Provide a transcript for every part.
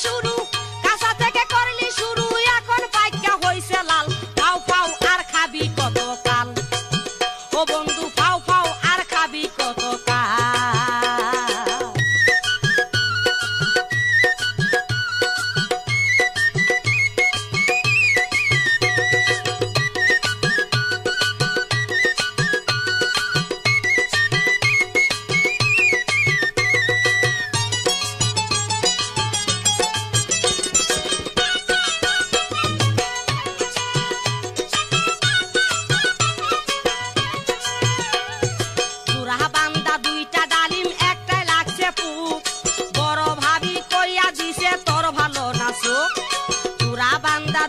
শুরু, কাঁচা থেকে করলি শুরু, এখন পাইকা হইছে লাল। ফাও ফাও আর খাবি কত কাল, ও বন্ধু ফাও ফাও আর খাবি কত কাল।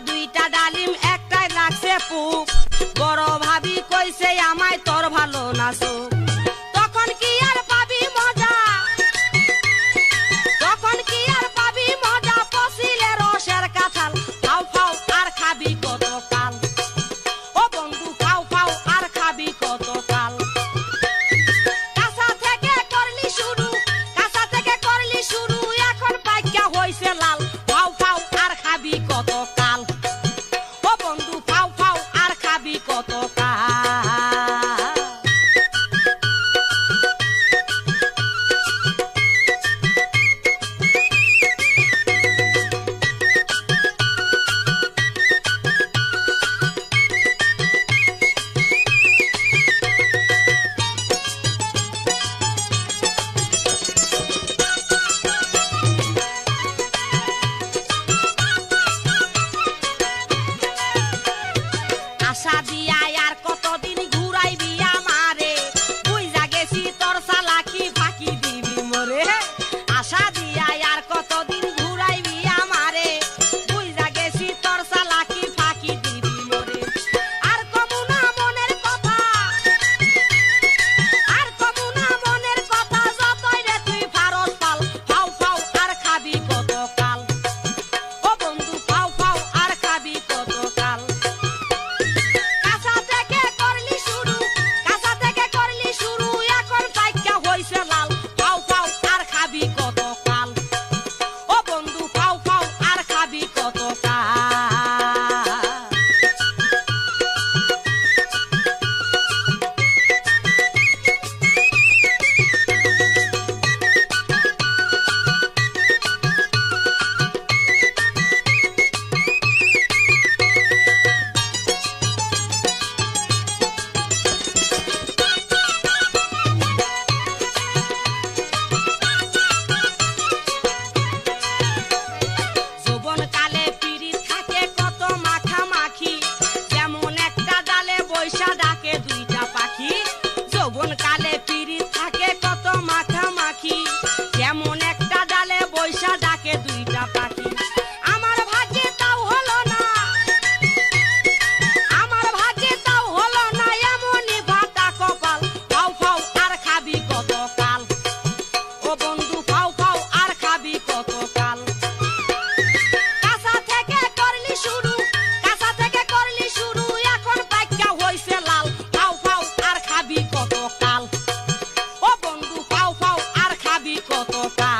দুইটা ডালিম একটাই লাগছে পুক, বড় ভাবি কইছে আমায় তোর ভালো নাচো। তখন কি আর পাবি মজা, তখন কি আর পাবি মজা, পছিলে রসের কাঁঠাল। ফাও ফাও আর খাবি কত কাল, ও বন্ধু ফাও ফাও আর খাবি কত কাল। কাঁচা থেকে করলি শুরু, কাঁচা থেকে করলি শুরু, এখন পাইকা হইছে লাল। ফাও ফাও আর খাবি কত কাল, ও বন্ধু ফাও ফাও আর খাবি কত কাল। আশা দিয়া আর কতদিন ঘুরাইবি আমারে, বুইজা গেছি তোর চালাকি ফাঁকি দিবি মোরে। আশা দিয়া আর কতদিন ঘুরাইবি আমারে, বুইজা গেছি তোর চালাকি ফাঁকি দিবি মোরে। আর কমু না মনের কথা, আর কমু না মনের কথা, যতই রে তুই ফারস পাল। ফাও ফাও আর খাবি কত কাল, ও বন্ধু ফাও ফাও আর খাবি কত কাল। কাঁচা থেকে করলি শুরু, কাঁচা থেকে করলি শুরু, এখন পাইকা হইছে লাল। ফাও ফাও আর খাবি কত কাল, ও বন্ধু ফাও ফাও আর খাবি কত কাল। যৌবনকালে পিরিত থাকে কত মাখামাখি, যেমন একটা ডালে বৈশা ডাকে দুইটা পাখি। যৌবনকালে পিরিত থাকে কত মাখামাখি, যেমন একটা ডালে বৈশা ডাকে দুইটা পাখি। আমার ভাগ্যে তাও হলো না, আমার ভাগ্যে তাও হলো না, এমনই ভাটা কপাল। ফাও ফাও আর খাবি কত কাল, ও বন্ধু ফাও ফাও আর খাবি কত কাল। কাঁচা থেকে করলি শুরু, কাঁচা থেকে করলি শুরু, এখন পাইকা হইছে লাল। ফাও ফাও আর খাবি কত কাল, ও বন্ধু ফাও ফাও আর খাবি কত কাল।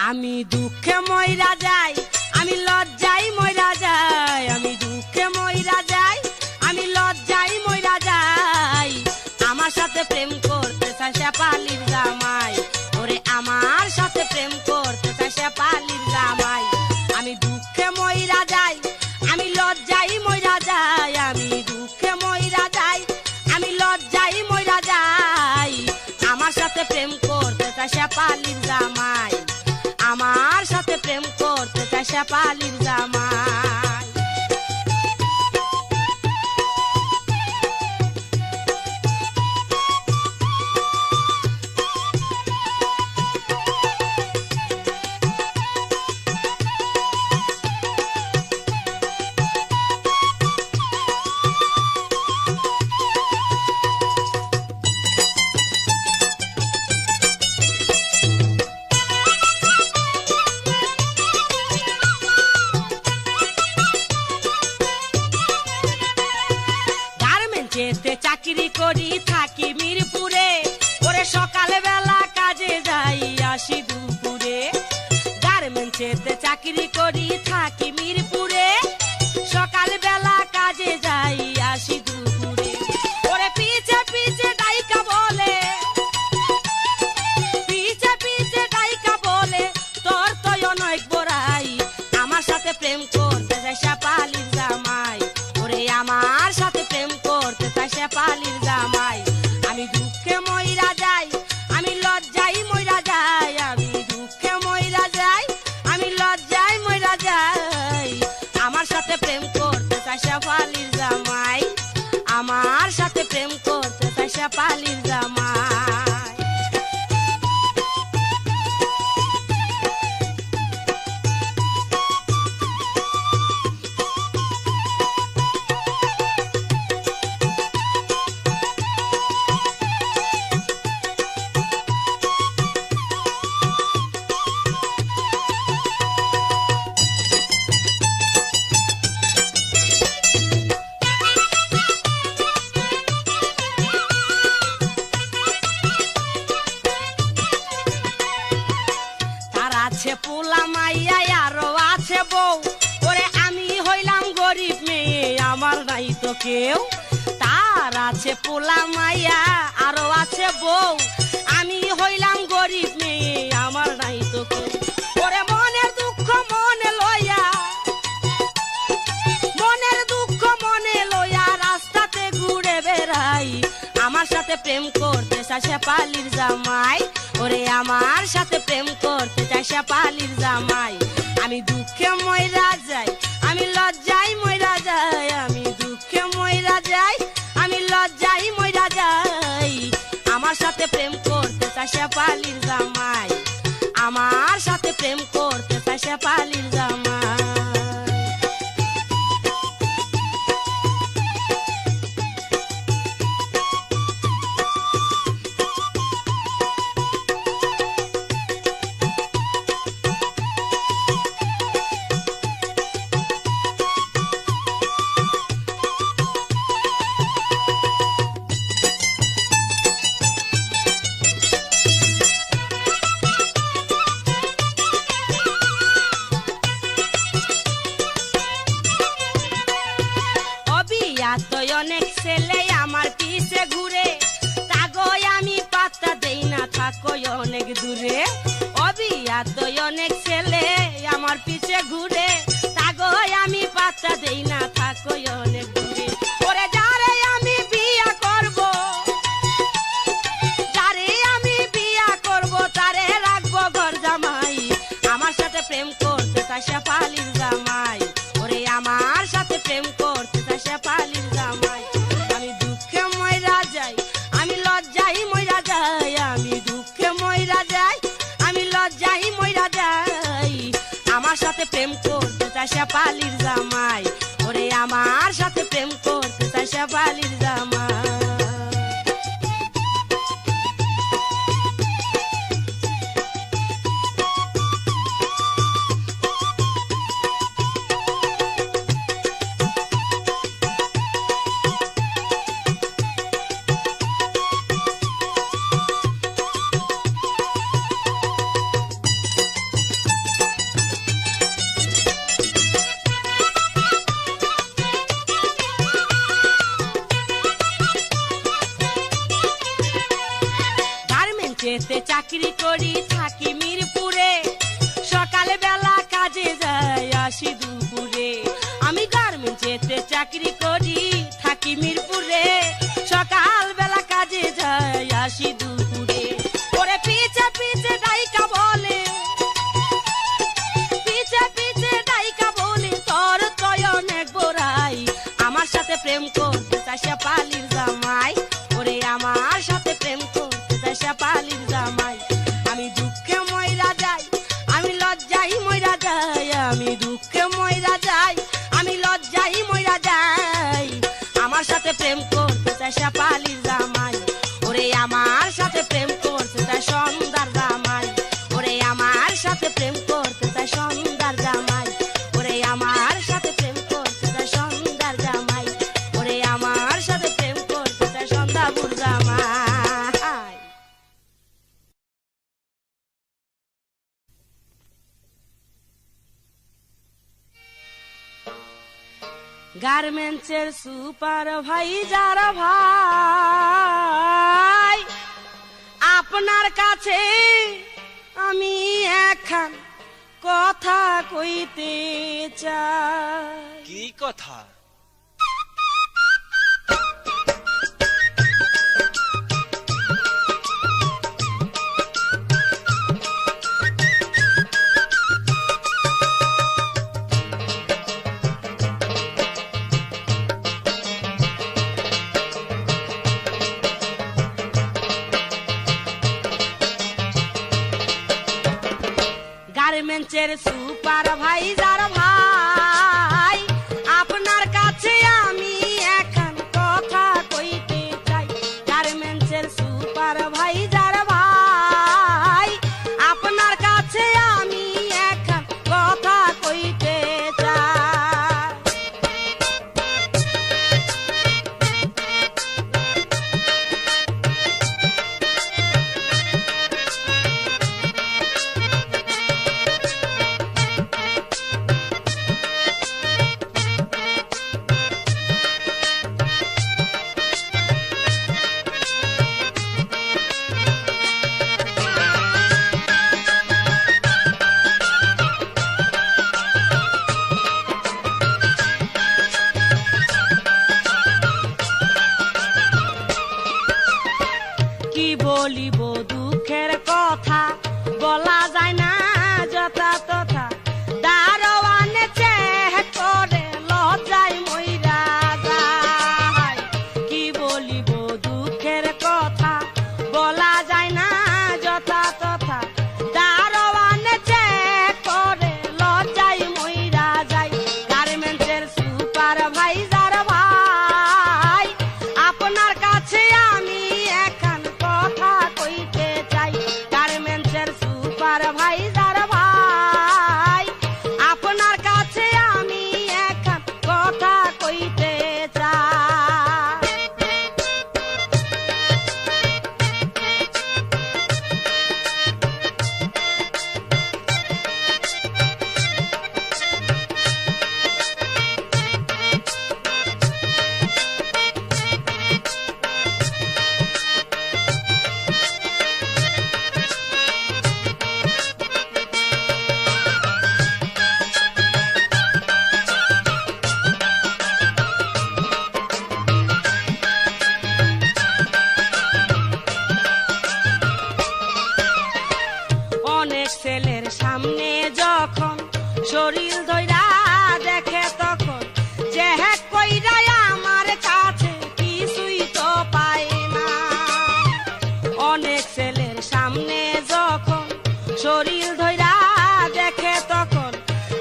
আমি দুঃখে মইরা যাই, আমি লজ্জাই মইরা যাই, আমি দুঃখে মইরা যাই, আমি লজ্জাই মইরা যাই। আমার সাথে প্রেম করতে চায় সে পালির জামাই, ওরে আমার সাথে প্রেম করতে চায় সে পালির জামাই। আমি দুঃখে মইরা যাই, আমি লজ্জাই মইরা যাই, আমি দুঃখে মইরা যাই, আমি লজ্জাই মইরা যাই। আমার সাথে প্রেম করতে চায় সে পালির জামাই, আমার সাথে প্রেম করতে চায় সে পালির জামাই। গার্মেন্টসে চাকরি করি থাকি মিরপুরে, ওরে সকাল বেলা কাজে যাই আসি দুপুরে। গার্মেন্টসে চাকরি করি থাকি মিরপুরে, সকাল বেলা কাজে যাই আসি দুপুরে। ওরে পিছে পিছে ডাইকা বলে, পিছে পিছে ডাইকা বলে তোর তো অনেক বড়াই। আমার সাথে প্রেম করতে যায় সে পালির জামাই, ওরে আমার সাথে প্রেম করতে চায় সে পালির জামাই। আমি দুঃখে মইরা যাই, আমি লজ্জাই মইরা যাই, আমি দুঃখে মইরা যাই, আমি লজ্জাই মইরা যাই। আমার সাথে প্রেম করতে চায় সে পালির জামাই, আমার সাথে প্রেম করতে চায় সে পালির জামাই। আছে পোলা মাইয়া আরো আছে বউ, ওরে আমি হইলাম গরিব মেয়ে আমার নাই তো কেউ। তার আছে পোলা মাইয়া আরো আছে বউ, আমি হইলাম গরিব মেয়ে আমার নাই তো কেউ। ওরে মনের দুঃখ মনে লইয়া, মনের দুঃখ মনে লইয়া রাস্তাতে ঘুরে বেড়াই। আমার সাথে প্রেম করতে চায় সে পালির জামাই, ওরে আমার সাথে প্রেম করতে চায় সে পালির জামাই। আমি দুঃখে মইরা যাই, আমি লজ্জাই মইরা যাই, আমি দুঃখে মইরা যাই, আমি লজ্জাই মইরা যাই। আমার সাথে প্রেম করতে চায় সে পালির জামাই, আমার সাথে প্রেম করতে চায় সে পালির জামাই। তো অনেক ছেলে আমার পিছে ঘুরে, তাগো আমি পাত্তা দেই না থাকো অনেক দূরে। অবিয়া তো অনেক ছেলে আমার পিছে ঘুরে, তাগো আমি পাত্তা দেই না থাকো অনেক দূরে। ওরে যারে আমি বিয়া করব, যারে আমি বিয়া করব তারে রাখবো ঘর জামাই। আমার সাথে প্রেম করতে চায় সে পালির জামাই, ওরে আমার সাথে প্রেম করতে চায় সে পালির জামাই। আমি দুঃখে মইরা যাই, আমি লজ্জাই মইরা যাই, আমি দুঃখে মইরা যাই, আমি লজ্জাই মইরা যাই। আমার সাথে প্রেম করতে চায় সে পালির জামাই, ওরে আমার সাথে প্রেম করতে চায় সে পালির জামাই। চাকরি করি থাকি মিরপুরে, সকাল বেলা কাজে যাই আসি দুপুরে। ওরে পিছে পিছে ডাইকা বলে, পিছে পিছে ডাইকা বলে তোর তয় অনেক বড়াই, আমার সাথে প্রেম করতে চাই শেফালির জামাই। ওরে আমার সাথে প্রেম করতে চাই শেফালির জামাই। আমি দুঃখে মইরা যাই, আমি লজ্জাই মইরা যাই, আমি দুঃখে মইরা যাই, আমি লজ্জাই মইরা যাই, আমার সাথে প্রেম করতে চাই শেফালির জামাই। ওরে আমার সাথে প্রেম করতে চাই সন্ধ্যার জামাই। ওরে আমার সাথে প্রেম করতে চাই সন্ধ্যার জামাই। ওরে আমার সাথে প্রেম করতে চাই সন্ধ্যার জামাই। ওরে আমার সাথে প্রেম করতে চাই সন্ধ্যাবুর জামাই। গার্মেন্টসের সুপারভাইজার ভাই, আপনার কাছে আমি এখন কথা কইতে চাই। কি কথা? গার্মেন্টসের সুপারভাইজার ভাই, আপনার কাছে আমি এখন কথা কইতে চাই। গার্মেন্টসের সুপারভাইজার ভাই, আপনার কাছে আমি এখন কথা কইতে চাই। কি বলিব দুঃখের কথা, বলা যায় না যথা তথা, দারোয়ানে চেক করে লজ্জায় মইরা যায়। কি বলিব দুঃখের কথা, বলা যায় না যথা তথা, দারোয়ানে চেক করে লজ্জায় মইরা যায়। গার্মেন্টসের সুপারভাইজার ভাই, আপনার কাছে আমি এখন কথা কইতে চাই। গার্মেন্টসের সুপারভাইজার ভাই, আপনার কাছে আমি এখন কথা কইতে চাই। অনেক ছেলের সামনে যখন শরীর ধইরা দেখে, তখন যে কইরা আমার কাছে কিছুই তো পায় না। অনেক ছেলের সামনে যখন শরীর ধইরা দেখে, তখন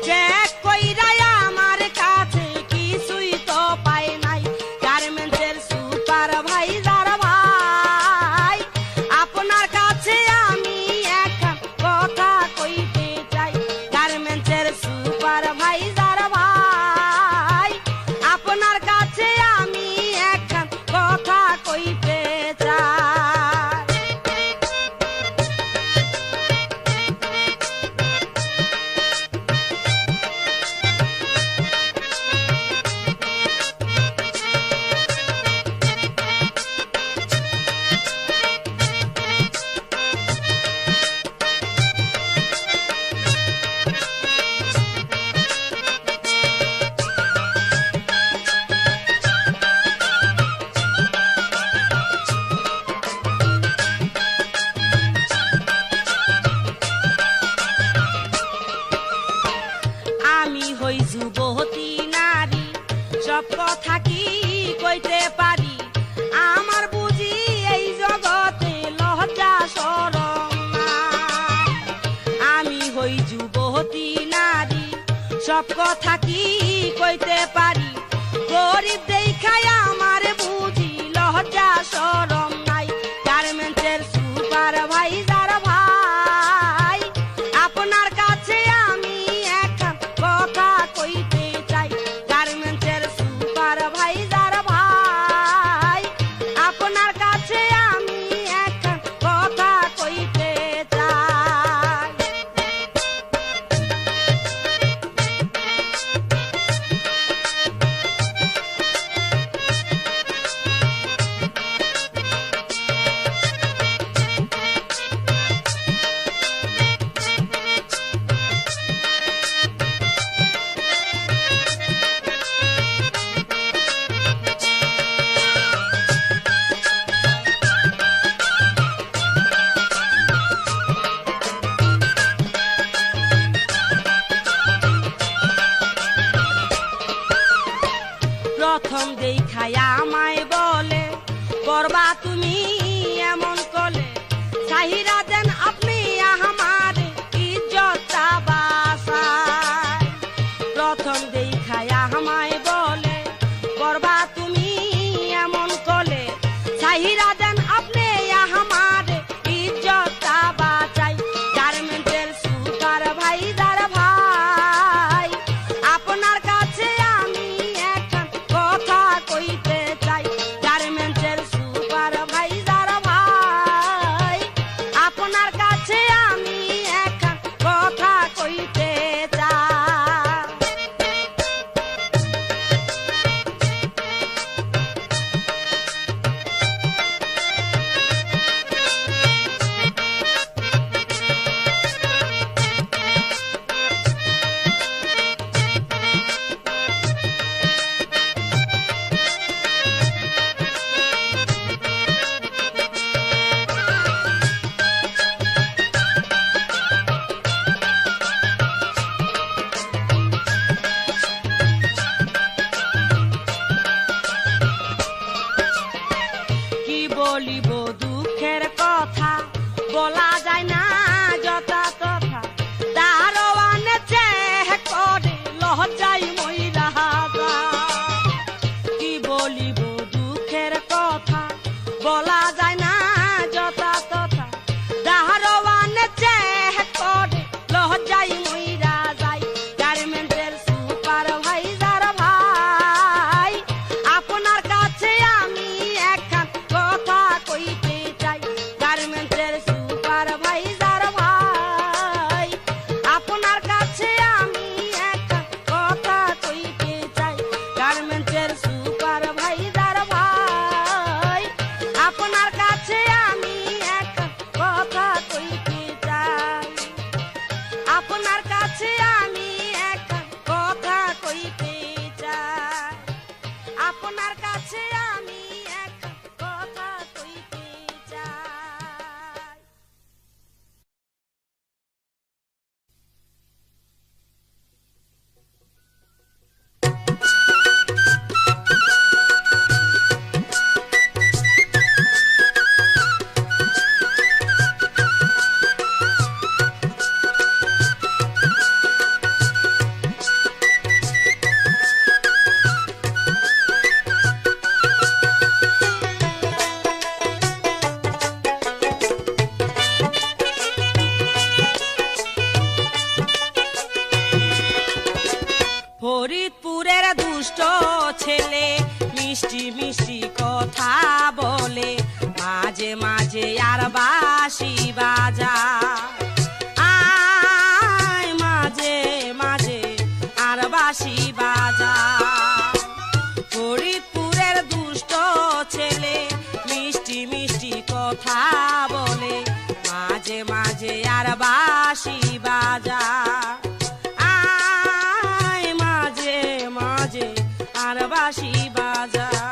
যে কইরা আমার কাছে কিছুই তো পায় নাই। গার্মেন্টসের সুপারভাইজার ভাই, আপনার কাছে আমি এখন কথা কইতে চাই। গার্মেন্টসের সুপারভাইজার ভাই, আপনার কাছে আমি এখন কথা কইতে চাই। হই যুবতী নারী, সব কথা কি কইতে পারি, আমার বুঝি এই জগতে লজ্জা শরম নাই। আমি হই যুবতী নারী, সব কথা কি কইতে পারি, গরিব দেখাই আমার বুঝি লজ্জা শরম নাই। গার্মেন্টসের সুপারভাইজার ভাই, আপনার কাছে আমি একটা কথা কইতে চাই। গার্মেন্টসের সুপারভাইজার ভাই, আপনার কাছে আমি একটা কথা কইতে চাই। প্রথম দেখাই আমায় বলে, করবা তুমি এমন কলে, সাহিরা দেন আপনি আমার ইজ্জতটা বাঁচায়। প্রথম দেখাই আমায় বলে, করবা তুমি এমন কলে, সাহিরা দেন আপনি আমার ইজ্জতটা বাঁচাই। গার্মেন্টের সুপারভাইজার ভাই, আপনার কাছে আমি একটা কথা কইতে চাই। গার্মেন্টসের সুপারভাইজার ভাই, আপনার কাছে আমি একটা কথা কইতে চাই। কি বলিব দুঃখের কথা, বলা যায় না যথা তথা, দারোয়ানে চেক করে লজ্জায় মইরা যায়। কি বলিব দুঃখের কথা, বলা যায় না যথা তথা, দারোয়ানে চেক করে লজ্জায় মইরা যায়। গার্মেন্টের সুপারভাইজার ভাই, আপনার কাছে আমি একটা কথা কইতে চাই। গার্মেন্টের সুপারভাইজার ভাই, আপনার কাছে আমি একটা কথা কইতে চাই। গার্মেন্টের সুপারভাইজার ভাই, আপনার কাছে আমি একটা কথা কইতে চাই। আপনার কাছে আমি একটা কথা কইতে চাই। আপনার কাছে আমি একটা কথা কইতে চাই। ফরিদপুরের দুষ্ট ছেলে মিষ্টি মিষ্টি কথা বলে, মাঝে মাঝে আর বাঁশি বাজায়। আয় মাঝে মাঝে আর বাঁশি বাজায়। ফরিদপুরের দুষ্ট ছেলে মিষ্টি মিষ্টি কথা বলে, মাঝে মাঝে আর বাঁশি বাজায়। আয় মাঝে মাঝে আর বাঁশি বাজায়।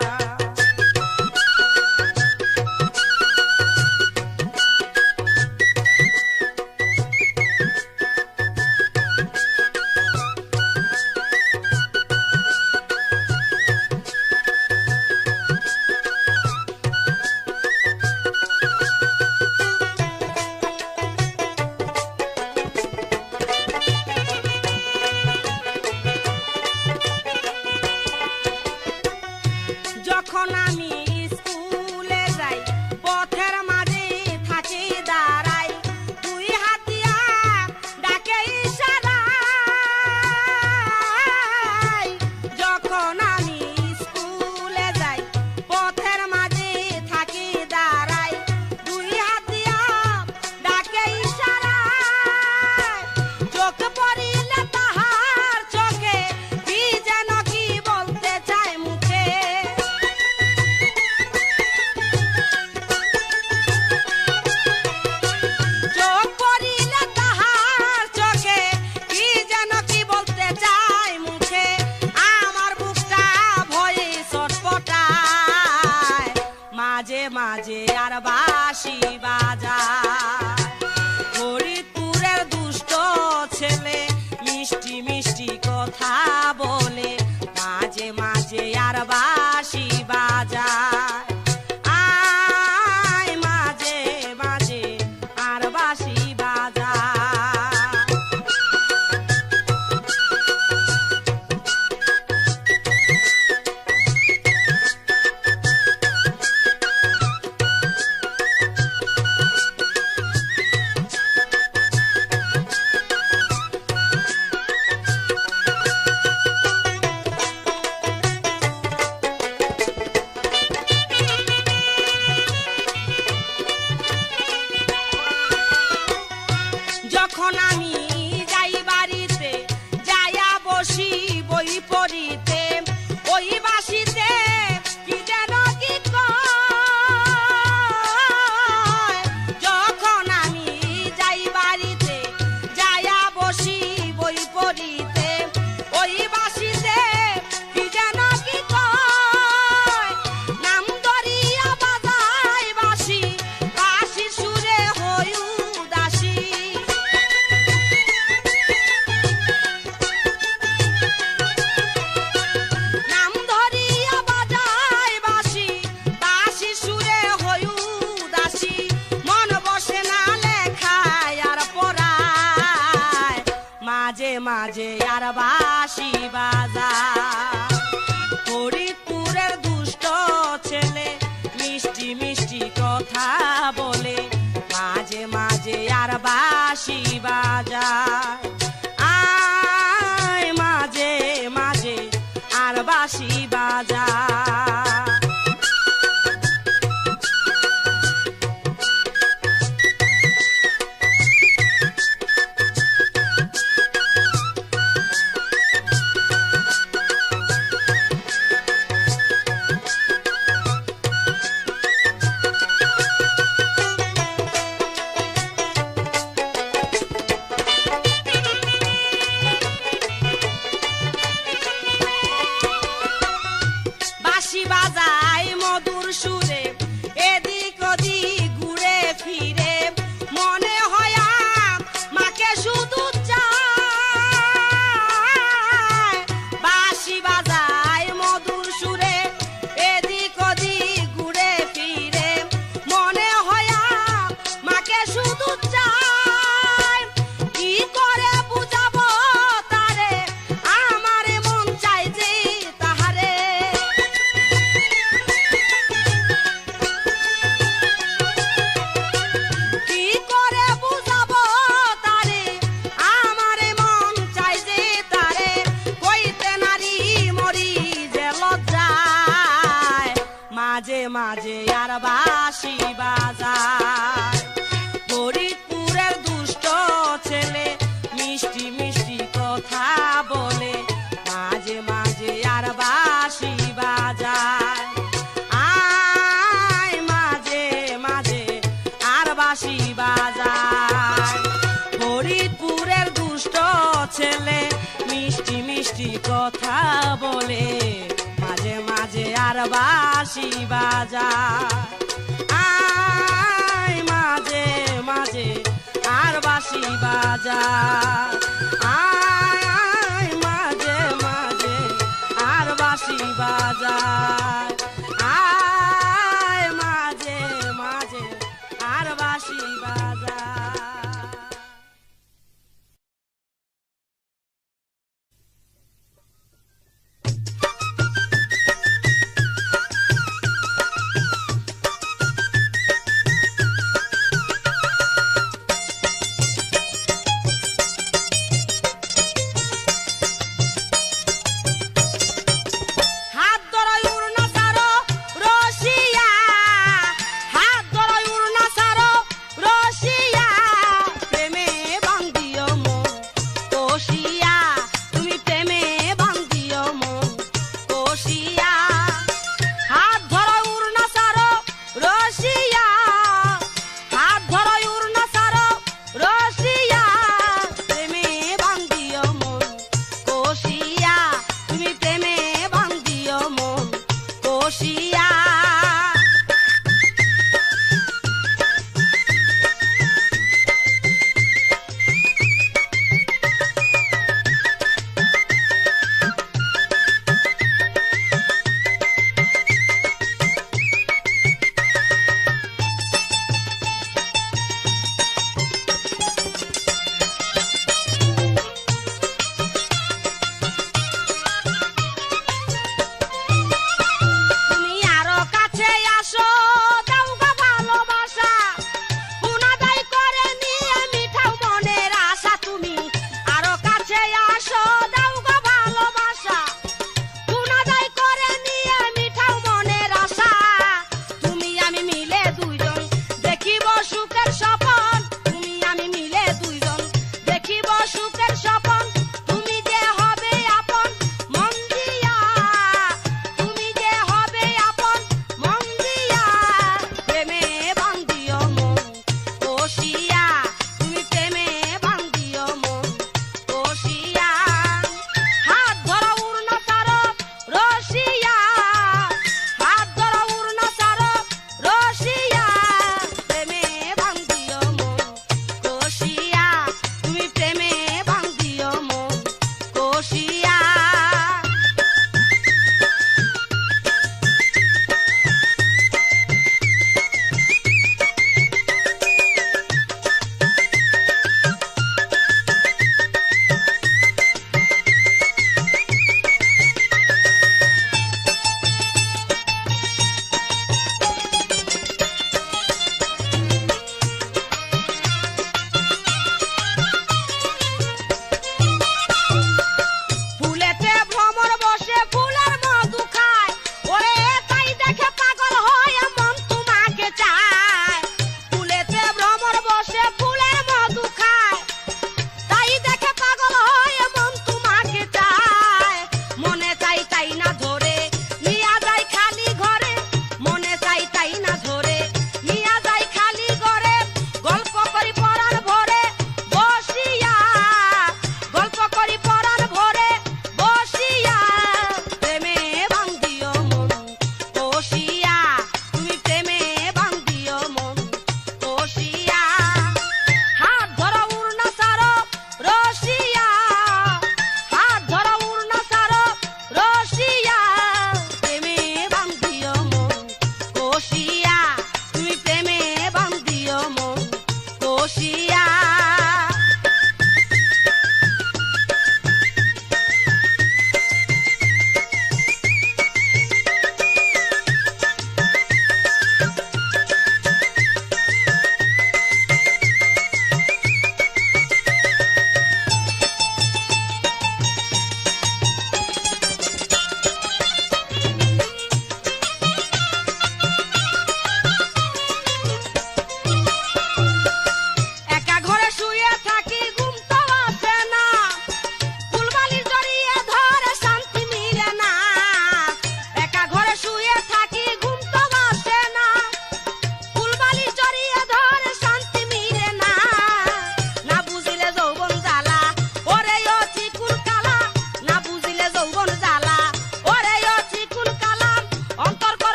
বাঁশি বাজায়। ফরিদপুরের দুষ্ট ছেলে মিষ্টি মিষ্টি কথা বলে মাঝে মাঝে আর বাঁশি বাজায়। আয় মাঝে মাঝে আর বাঁশি বাজায়। যখন আমি যাই বাড়িতে যাইয়া বসি বই পড়িতে ওই বাঁশিতে কি যেন কি কয়। যখন আমি যাই বাড়িতে যাইয়া বসি বই পড়িতে ওই বাঁশিতে কি যেন কি কয়। নাম ধরিয়া বাজায় বাঁশি, বাঁশির সুরে হই উদাসী। নাম ধরিয়া বাজায় বাঁশি, বাঁশির সুরে হই উদাসী। মন বসে না লেখায় আর পড়ায়, মাঝে মাঝে আর বাঁশি বাজায়। ফরিদপুরের দুষ্ট ছেলে মিষ্টি মিষ্টি কথা বলে মাঝে মাঝে আর বাঁশি বাজায়। আয় মাঝে মাঝে আর বাঁশি বাজায়। বাঁশি বাজায় মধুর সুরে এদিক ওদিক ঘুরে ফিরে মনে হয় মাকে শুধু চায়। বাঁশি বাজায় মধুর সুরে এদিক ওদিক ঘুরে ফিরে মনে হয় মাকে শুধু চায়। কি করে বুঝাবো তারে আমার মন চাই যে তাহারে। কি করে বুঝাবো তারে আমার মন চাই যে তারে। কইতে নারী মরি যে লজ্জায়, মাঝে মাঝে আর বাঁশি বাজায়। ফরিদপুরের দুষ্ট ছেলে মিষ্টি মিষ্টি কথা বলে মাঝে মাঝে আর বাঁশি বাজায়। আয় মাঝে মাঝে আর বাঁশি বাজায়। ফরিদপুরের দুষ্ট ছেলে মিষ্টি মিষ্টি কথা বলে মাঝে মাঝে আর বাঁশি বাজায়। আয় মাঝে মাঝে আর বাঁশি বাজায়। আয় মাঝে মাঝে আর বাঁশি বাজায়। আয় মাঝে মাঝে আর বাঁশি বাজায়। হাত ধরায় উড়না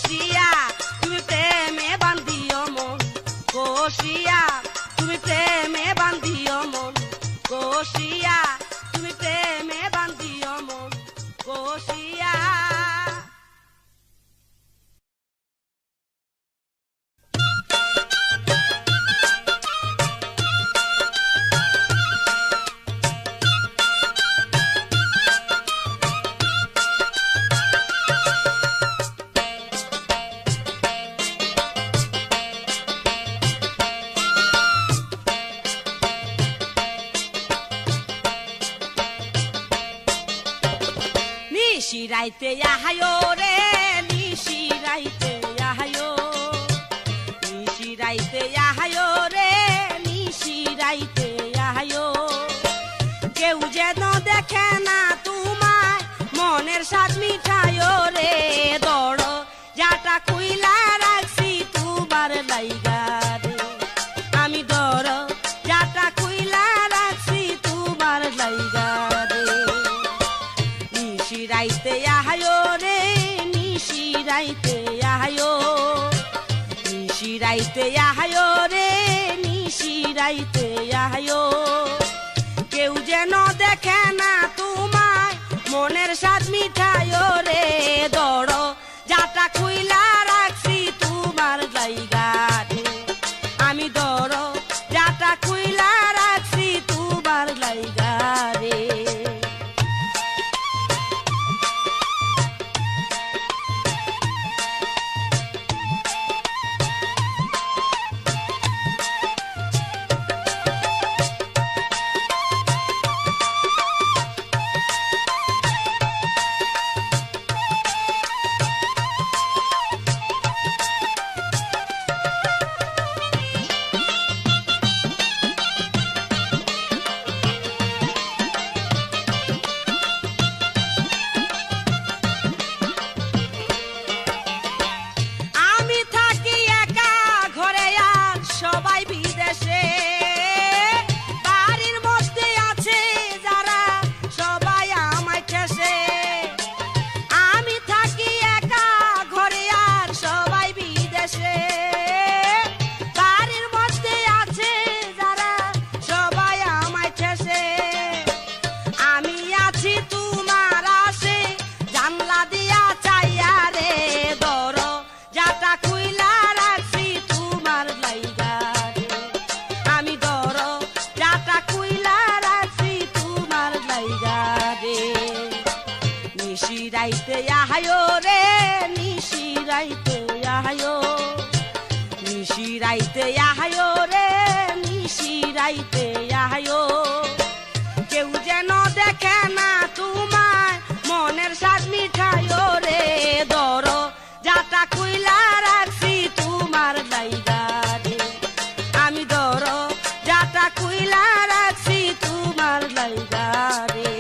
কষিয়া তুমি প্রেমে বান্ধিও মন কষিয়া তুমি প্রেমে বান্ধিও মন কষিয়া তুমি প্রেমে বান্ধিও মন কষিয়া নিশিরাইতে আহায়ো রে নিশিরাইতে আহায়ো নিশিরাইতে আহায়ো রে নিশিরাইতে আহায়ো কেউ যেন দেখে না তোমায় মনের স্বাদ মিঠায়ো রে দড় যাটা খুইলা রাখছি তোমার লাইগা রে আমি দড় যাটা খুইলা রাখছি তোমার লাইগা রে নিশিরাইতে আহায়ো রে নিশিরাইতে আহায়ো নিশিরাইতে আহায়ো রে নিশিরাইতে আহায়ো কেউ যেন দেখে না তোমায় মনের স্বাদ মিঠায়ো রে দড় যাটা খুইলা রাখছি তোমার জায়গা রে আমি দড় যাটা খুইলা রাখছি তোমার জায়গা রে নিশিরাইতে আহায়ো রে নিশিরাইতে আহায়ো নিশিরাইতে আহায়ো রে নিশিরাইতে আহায়ো কেউ যেন দেখে না তোমায় মনের স্বাদ মিঠায়ো রে দর যাটা খুইলা রাখছি তোমার জায়গা রে আমি দর যাটা খুইলা রাখছি তোমার জায়গা রে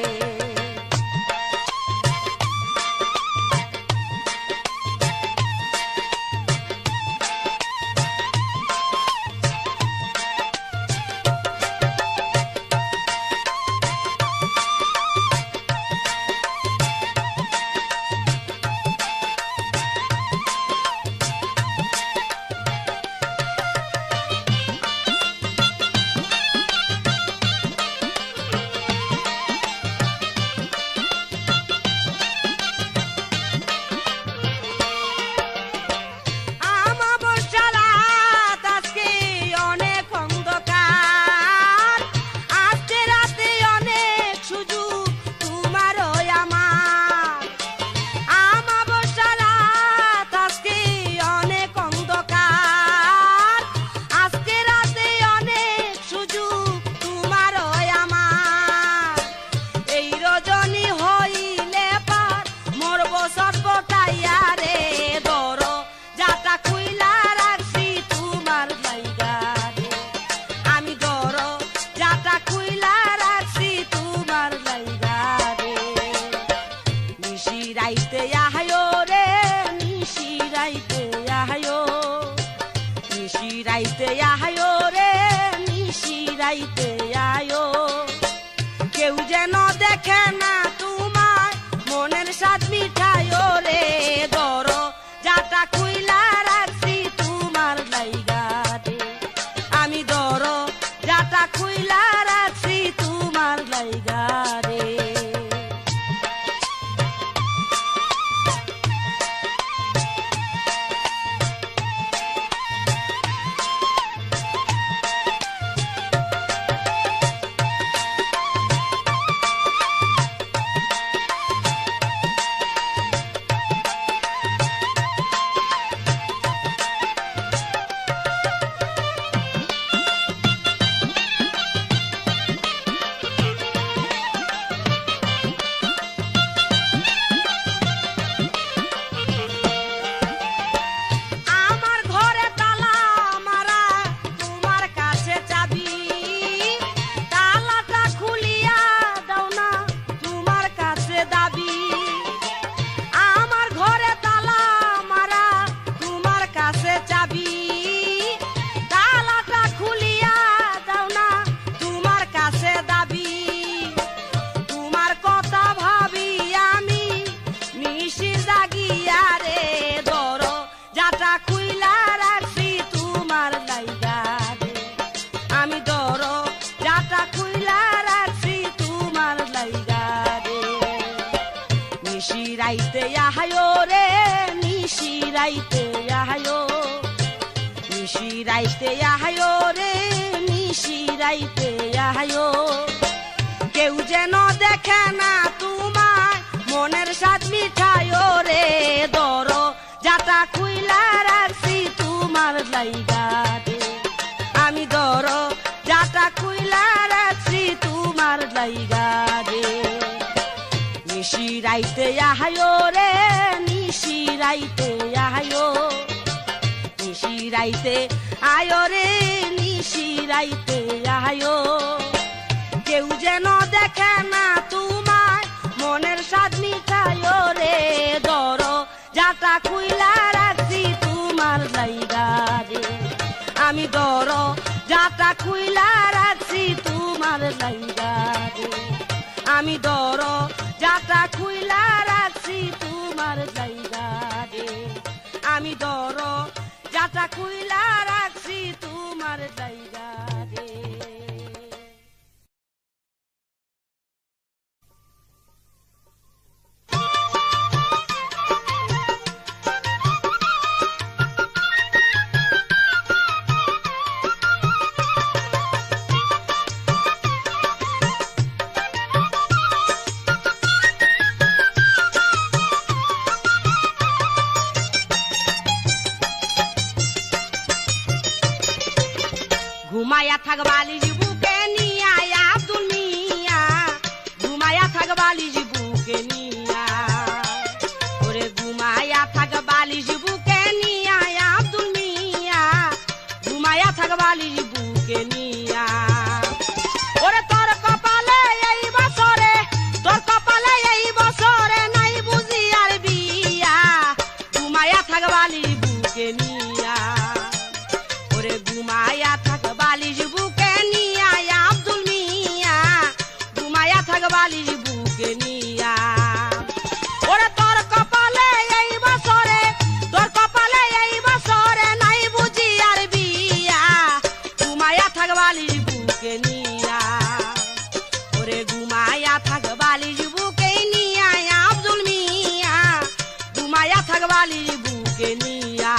রাইতে আহায়ো নিশি রাইতে আহায়ো রে নিশি রাইতে আহায়ো কেউ যেন দেখে না তোমায় মনের স্বাদ মিঠায়ো রে দরো যাটা খুইলা রাখছি তোমার লাইগারে আমি দরো যাটা খুইলা রাখছি তোমার লাইগারে নিশি রাইতে আহায়ো রে নিশি রাইতে আহায়ো নিশি রাইতে আয়ো রে নিশি রাইতে আহায়ো কেউ যেন দেখে না তোমায় মনের স্বাদ মিঠায়ো রে দরো যাটা খুইলা রাখছি তোমার লাইগারে আমি দরো যাটা খুইলা রাখছি তোমার লাইগারে আমি দরো যাটা খুইলা রাখছি তোমার লাইগারে আমি দরো যাটা খুইলা রাখছি তোমার লাইগারে ঘুমায়া থাকবালি বুকে নিয়া আব্দুল মিয়া ঘুমায়া থাকবালি বুকে নিয়া ওরে ঘুমায়া থাকবালি বুকে নিয়া আব্দুল মিয়া ঘুমায়া থাকবালি বুকে নিয়া ওরে তোর কপালে এই বছরে নাই বুঝি আর বিয়া ঘুমায়া থাকবালি বুকে নিয়া ওরে ঘুমায়া থাকবালি বুকে নিয়া আব্দুল মিয়া ঘুমায়া থাকবালি বুকে নিয়া ওরে তোর কপালে এই বছরে নাই বুঝি আর বিয়া ঘুমায়া থাকবালি বুকে নিয়া ওরে ঘুমায়া থাকবালি বুকে নিয়া আব্দুল মিয়া ঘুমায়া থাকবালি বুকে নিয়া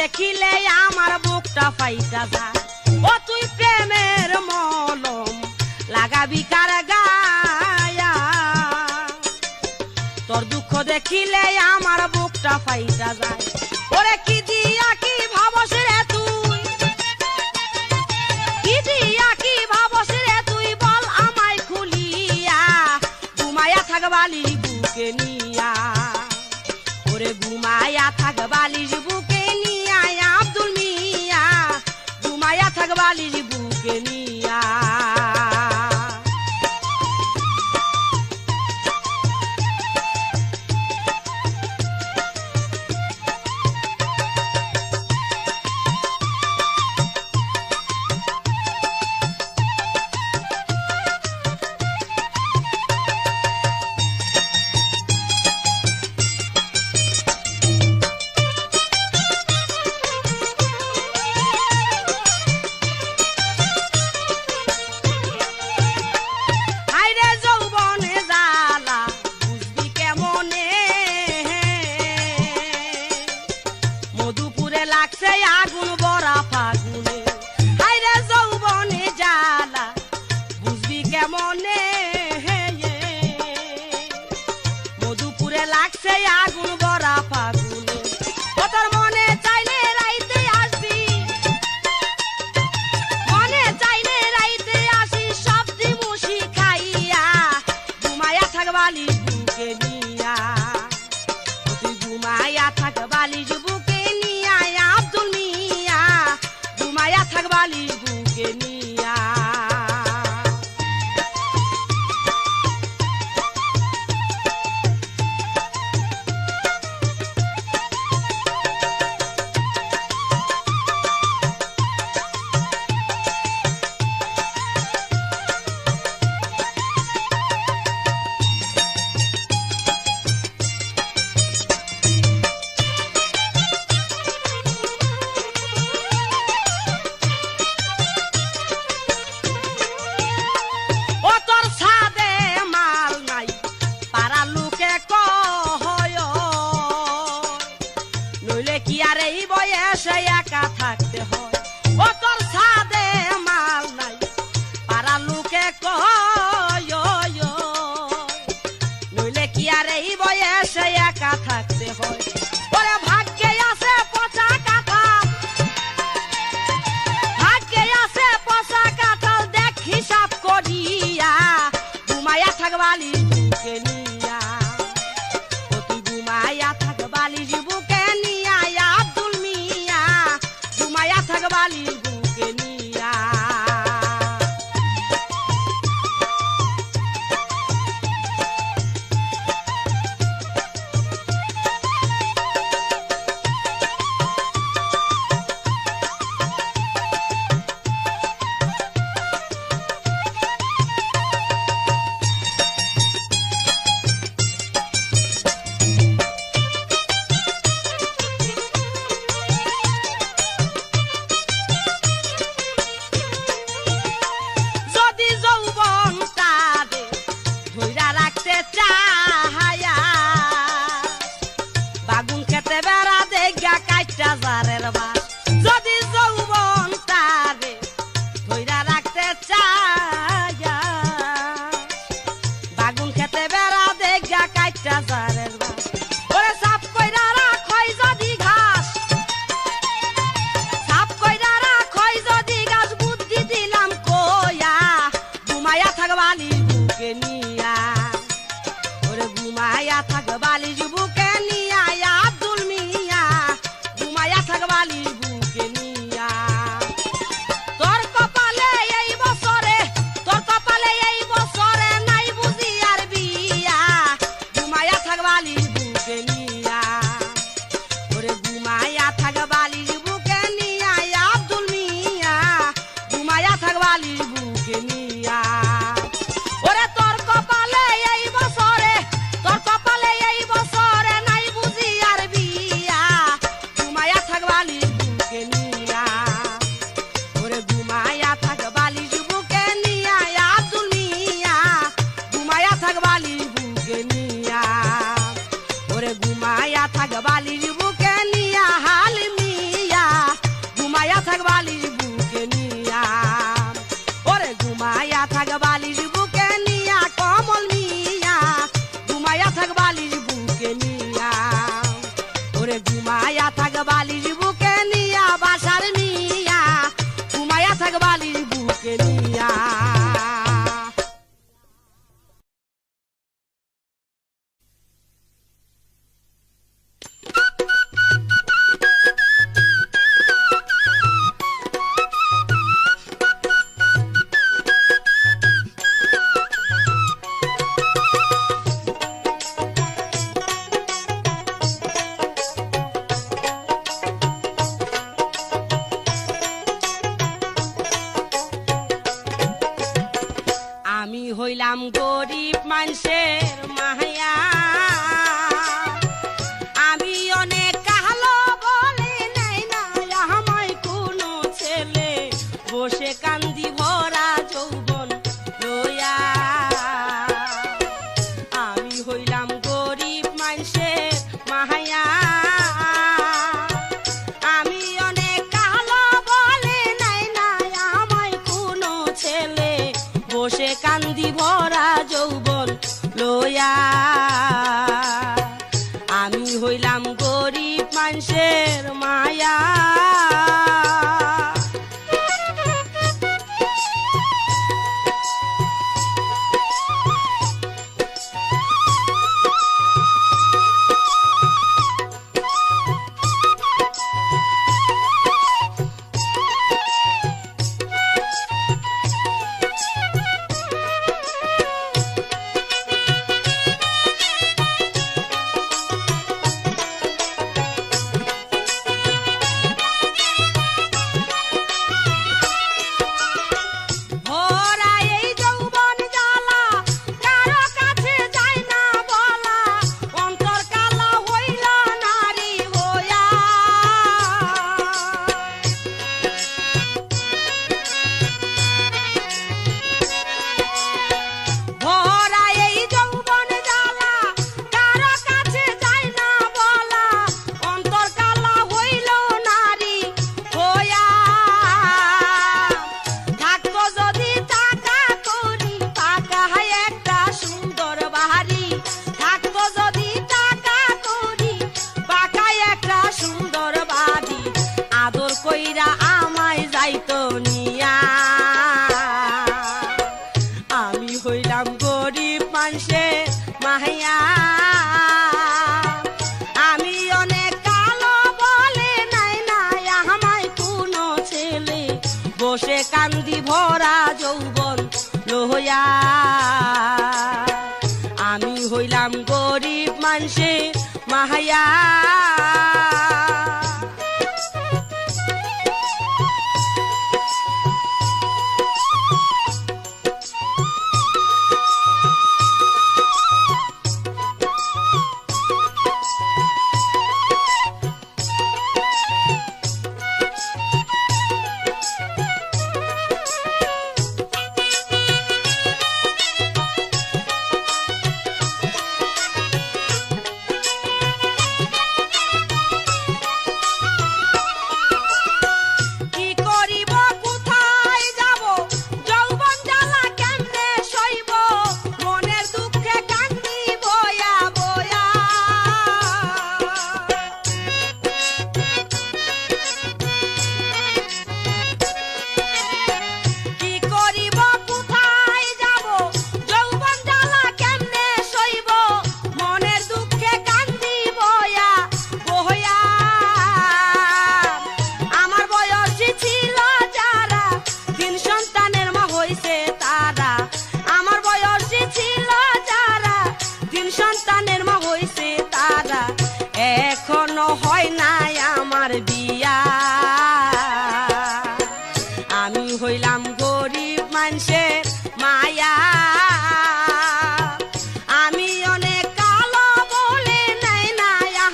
দেখিলে আমার বুকটা ফাইটা যায় ও তুই প্রেমের মলম লাগাবি কার গায়া তোর দুঃখ দেখিলে আমার বুকটা ফাইটা যায় ওরে কি দিয়া কি ভাবস রে তুই কি দিয়া কি ভাবস রে তুই বল আমায় খুলিয়া ঘুমায়া থাকবালি বুকে নিয়া ওরে ঘুমায়া থাকবালি বুকে আব্দুল মিয়া ঘুমায়া থাকবালি বুকে নিয়া হইলাম গরিব মানুষের মায়া আমি অনেক কালো বলে নাই না আমায় কোনো ছেলে বসে কান্দি ভরা যৌবন লইয়া আমি হইলাম গরিব মানুষের মায়া আমি অনেক কালো বলে নাই না আমায় কোনো ছেলে বসে কান্দি ভরা যৌবন লইয়া আমি হইলাম গরিব মানুষের মায়া হইলাম গরিব মানুষের মায়া আমি অনেক কালো বলে নাই না আমায় কোনো ছেলে বসে কান্দি ভরা যৌবন লইয়া আমি হইলাম গরিব মানুষের মায়া এখনো হয় নাই আমার বিয়া আমি হইলাম গরিব মানুষের মায়া আমি অনেক কালো বলে নাই না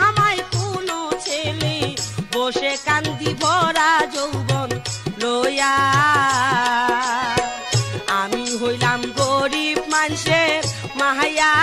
আমায় কোনো ছেলে বসে কান্দি ভরা যৌবন লইয়া আমি হইলাম গরিব মানুষের মায়া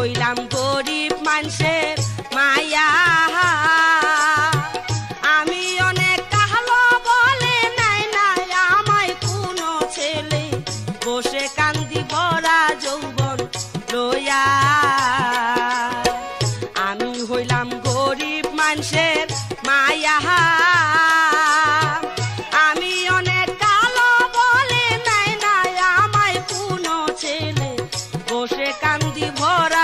হইলাম গরিব মানুষের মায়া আমি অনেক কালো বলে নাই নাই আমায় কোনো ছেলে বসে কান্দি ভরা যৌবন লইয়া আমি হইলাম গরিব মানুষের মায়া আমি অনেক কালো বলে নাই নাই আমায় কোনো ছেলে বসে কান্দি ভরা